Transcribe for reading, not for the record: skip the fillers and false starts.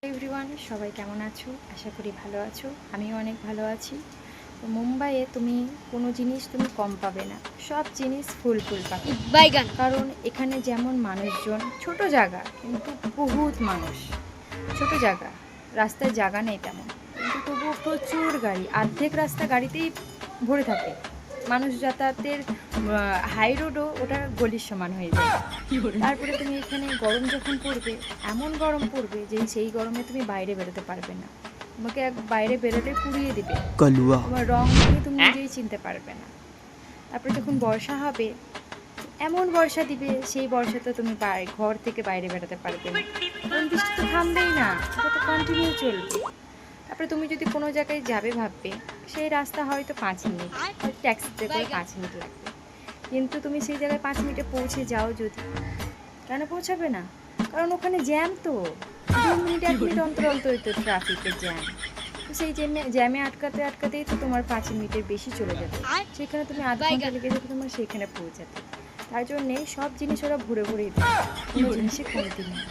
Everyone, সবাই কেমন আছো? আশা করি ভালো আছো। আমিও অনেক ভালো আছি। তো মুম্বাইয়ে তুমি কোনো জিনিস তুমি কম পাবে না, সব জিনিস ফুল ফুল পাবে। কারণ এখানে যেমন মানুষজন, ছোট জায়গা কিন্তু বহুত মানুষ, ছোট জায়গা, রাস্তায় জায়গা নেই তেমন, কিন্তু তবুও প্রচুর গাড়ি, অর্ধেক রাস্তা গাড়িতেই ভরে থাকে। মানুষ যাতায়াতের হাই রোডও ওটা গলির সমান হয়ে যায়। তারপরে তুমি এখানে গরম যখন পড়বে, এমন গরম পড়বে যে সেই গরমে তুমি বাইরে বেরোতে পারবে না। তোমাকে বাইরে বেরোলে পুড়িয়ে দিবে, কালুয়া তোমার রং দেখে তুমি নিজেই চিনতে পারবে না। তারপরে যখন বর্ষা হবে, এমন বর্ষা দিবে, সেই বর্ষাতে তুমি ঘর থেকে বাইরে বেরোতে পারবে না, কারণ বৃষ্টি তো থামবেই না, এটা তো কন্টিনিউ চলবে। তারপরে তুমি যদি কোনো জায়গায় যাবে ভাববে, সেই রাস্তা হয়তো 5 মিনিট, হয়তো ট্যাক্সিতে করে 5 মিনিট লাগবে, কিন্তু তুমি সেই জায়গায় 5 মিনিটে পৌঁছে যাও যদি, কেন পৌঁছাবে না? কারণ ওখানে জ্যাম তো, 2 মিনিট 1 মিনিট অন্তর অন্তর তো ট্রাফিকের জ্যাম। তো সেই জ্যামে আটকাতে আটকাতেই তো তোমার 5 মিনিটের বেশি চলে যাবে, সেখানে তুমি আধ ঘন্টা লেগে যাবে তোমার সেখানে পৌঁছাতে। তার জন্যে সব জিনিস ওরা ভরে ভরেই দেয়, কোনো জিনিসে কমতি নেই।